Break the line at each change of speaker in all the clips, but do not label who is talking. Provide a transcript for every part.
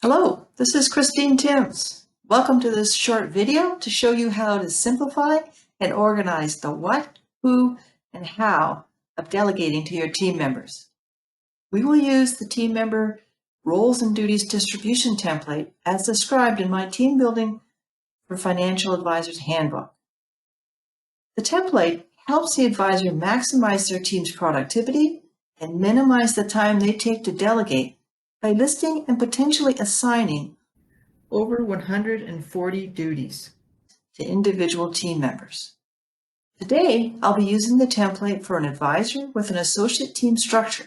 Hello, this is Christine Timms. Welcome to this short video to show you how to simplify and organize the what, who, and how of delegating to your team members. We will use the team member roles and duties distribution template as described in my Team Building for Financial Advisors Handbook. The template helps the advisor maximize their team's productivity and minimize the time they take to delegate by listing and potentially assigning over 140 duties to individual team members. Today, I'll be using the template for an advisor with an associate team structure.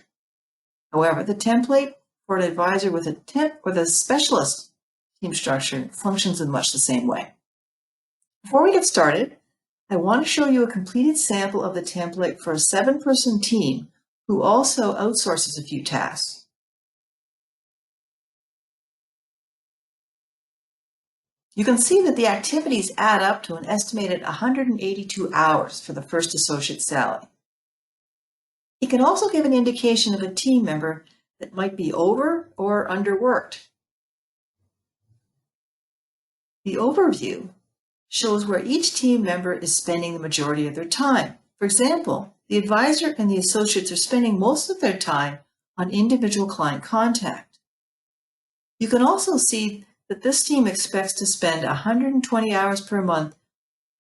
However, the template for an advisor with a specialist team structure functions in much the same way. Before we get started, I want to show you a completed sample of the template for a 7-person team who also outsources a few tasks. You can see that the activities add up to an estimated 182 hours for the first associate salary. It can also give an indication of a team member that might be over or underworked. The overview shows where each team member is spending the majority of their time. For example, the advisor and the associates are spending most of their time on individual client contact. You can also see that this team expects to spend 120 hours per month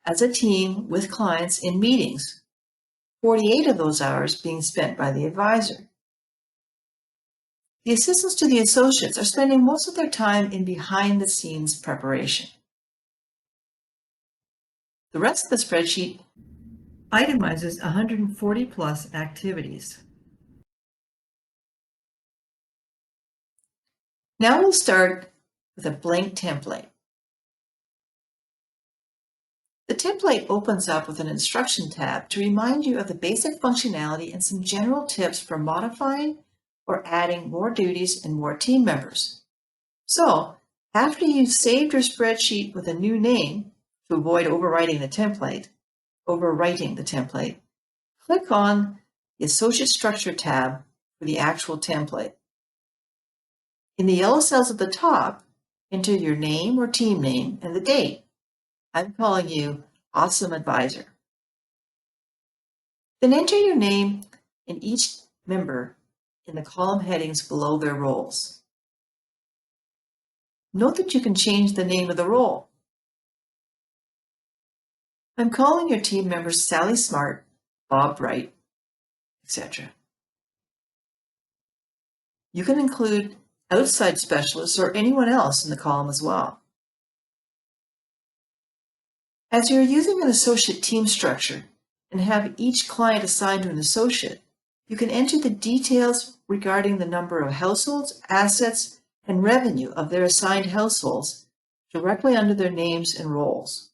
as a team with clients in meetings, 48 of those hours being spent by the advisor. The assistants to the associates are spending most of their time in behind-the-scenes preparation. The rest of the spreadsheet itemizes 140 plus activities. Now we'll start with a blank template. The template opens up with an instruction tab to remind you of the basic functionality and some general tips for modifying or adding more duties and more team members. So, after you've saved your spreadsheet with a new name to avoid overwriting the template, click on the Associate Structure tab for the actual template. In the yellow cells at the top, enter your name or team name and the date. I'm calling you Awesome Advisor. Then enter your name and each member in the column headings below their roles. Note that you can change the name of the role. I'm calling your team members Sally Smart, Bob Bright, etc. You can include outside specialists or anyone else in the column as well. As you're using an associate team structure and have each client assigned to an associate, you can enter the details regarding the number of households, assets, and revenue of their assigned households directly under their names and roles.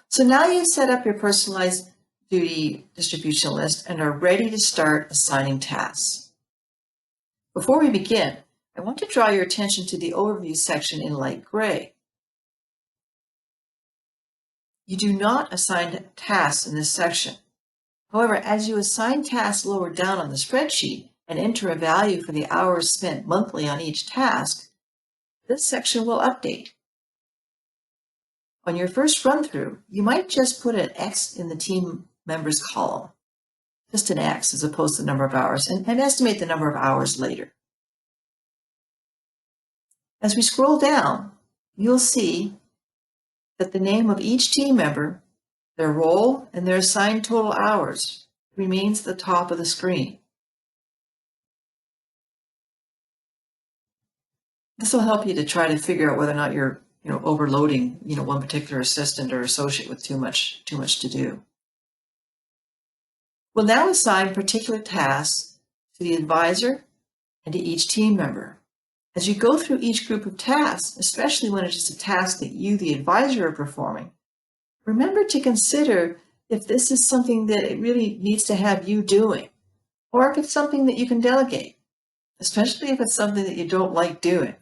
So now you've set up your personalized duty distribution list and are ready to start assigning tasks. Before we begin, I want to draw your attention to the overview section in light gray. You do not assign tasks in this section. However, as you assign tasks lower down on the spreadsheet and enter a value for the hours spent monthly on each task, this section will update. On your first run-through, you might just put an X in the team members column, just an X as opposed to the number of hours, and estimate the number of hours later. As we scroll down, you'll see that the name of each team member, their role, and their assigned total hours remains at the top of the screen. This will help you to try to figure out whether or not you're overloading one particular assistant or associate with too much to do. We'll now assign particular tasks to the advisor and to each team member. As you go through each group of tasks, especially when it's just a task that you, the advisor, are performing, remember to consider if this is something that it really needs to have you doing, or if it's something that you can delegate, especially if it's something that you don't like doing.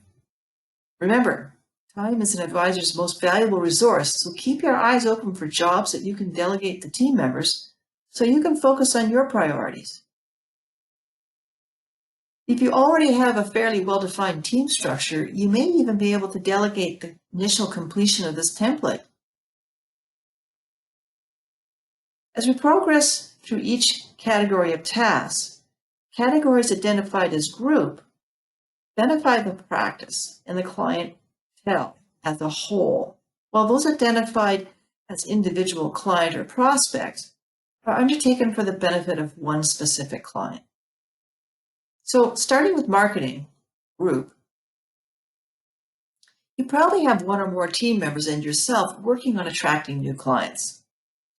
Remember, time is an advisor's most valuable resource, so keep your eyes open for jobs that you can delegate to team members so you can focus on your priorities. If you already have a fairly well-defined team structure, you may even be able to delegate the initial completion of this template. As we progress through each category of tasks, categories identified as group identify the practice and the clientele as a whole, while those identified as individual client or prospects are undertaken for the benefit of one specific client. So starting with marketing group, you probably have one or more team members and yourself working on attracting new clients.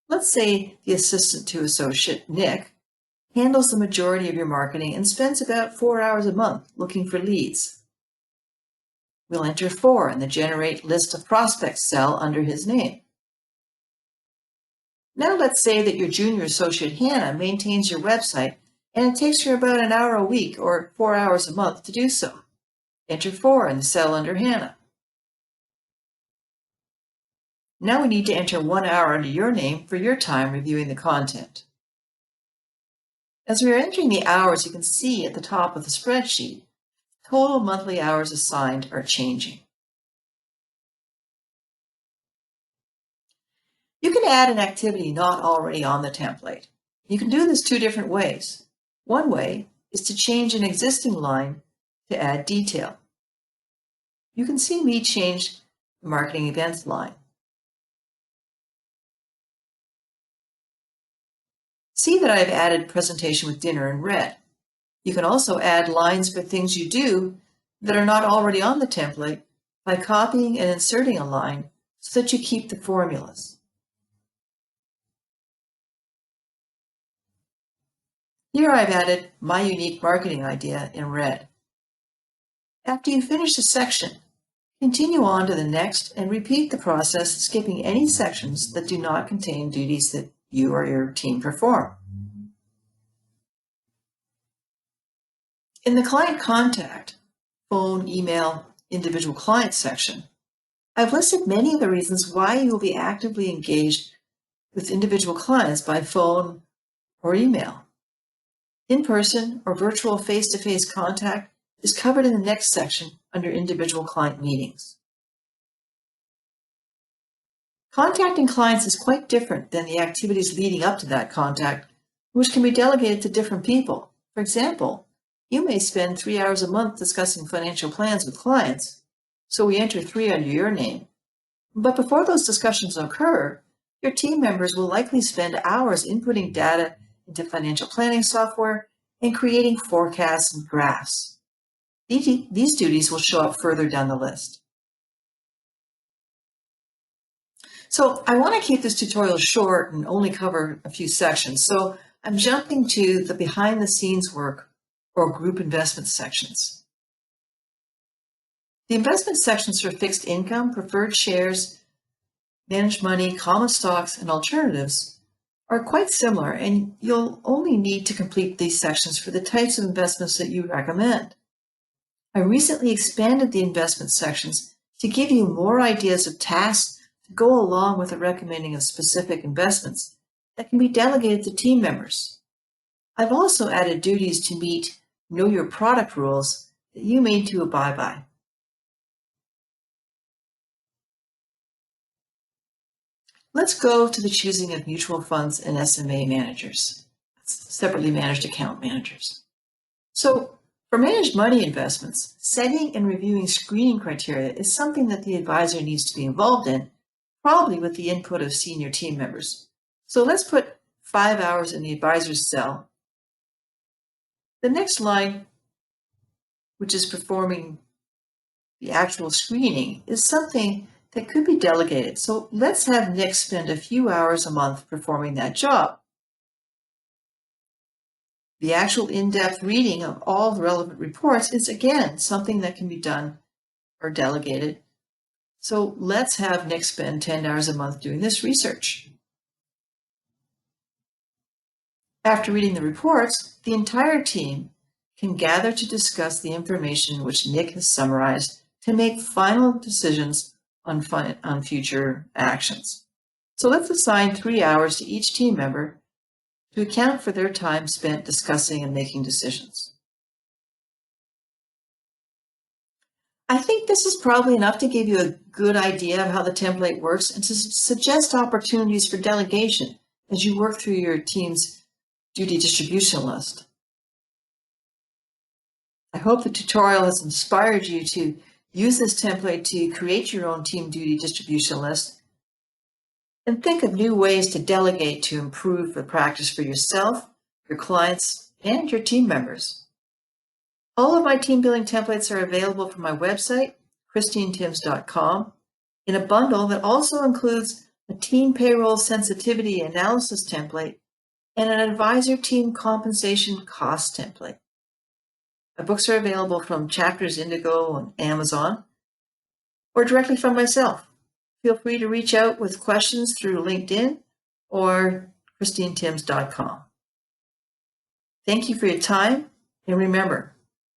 Let's say the assistant to associate, Nick, handles the majority of your marketing and spends about 4 hours a month looking for leads. We'll enter 4 in the Generate List of Prospects cell under his name. Now let's say that your junior associate, Hannah, maintains your website and it takes her about an hour a week or 4 hours a month to do so. Enter 4 in the cell under Hannah. Now we need to enter 1 hour under your name for your time reviewing the content. As we are entering the hours, you can see at the top of the spreadsheet, total monthly hours assigned are changing. You can add an activity not already on the template. You can do this 2 different ways. One way is to change an existing line to add detail. You can see me change the marketing events line. See that I've added presentation with dinner in red. You can also add lines for things you do that are not already on the template by copying and inserting a line so that you keep the formulas. Here I've added my unique marketing idea in red. After you finish a section, continue on to the next and repeat the process, skipping any sections that do not contain duties that you or your team perform. In the client contact, phone, email, individual client section, I've listed many of the reasons why you will be actively engaged with individual clients by phone or email. In-person or virtual face-to-face contact is covered in the next section under individual client meetings. Contacting clients is quite different than the activities leading up to that contact, which can be delegated to different people. For example, you may spend 3 hours a month discussing financial plans with clients, so we enter 3 under your name. But before those discussions occur, your team members will likely spend hours inputting data into financial planning software and creating forecasts and graphs. These duties will show up further down the list. So I want to keep this tutorial short and only cover a few sections. So I'm jumping to the behind the scenes work or group investment sections. The investment sections for fixed income, preferred shares, managed money, common stocks, and alternatives are quite similar, and you'll only need to complete these sections for the types of investments that you recommend. I recently expanded the investment sections to give you more ideas of tasks to go along with the recommending of specific investments that can be delegated to team members. I've also added duties to meet know your product rules that you may need to abide by. Let's go to the choosing of mutual funds and SMA managers, separately managed account managers. So for managed money investments, setting and reviewing screening criteria is something that the advisor needs to be involved in, probably with the input of senior team members. So let's put 5 hours in the advisor's cell. The next line, which is performing the actual screening, is something that could be delegated. So let's have Nick spend a few hours a month performing that job. The actual in-depth reading of all the relevant reports is again something that can be done or delegated. So let's have Nick spend 10 hours a month doing this research. After reading the reports, the entire team can gather to discuss the information which Nick has summarized to make final decisions on future actions. So let's assign 3 hours to each team member to account for their time spent discussing and making decisions. I think this is probably enough to give you a good idea of how the template works and to suggest opportunities for delegation as you work through your team's duty distribution list. I hope the tutorial has inspired you to use this template to create your own team duty distribution list and think of new ways to delegate to improve the practice for yourself, your clients, and your team members. All of my team building templates are available from my website, christinetims.com, in a bundle that also includes a team payroll sensitivity analysis template and an advisor team compensation cost template. My books are available from Chapters Indigo on Amazon or directly from myself. Feel free to reach out with questions through LinkedIn or christinetims.com. Thank you for your time, and remember,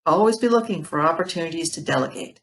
always be looking for opportunities to delegate.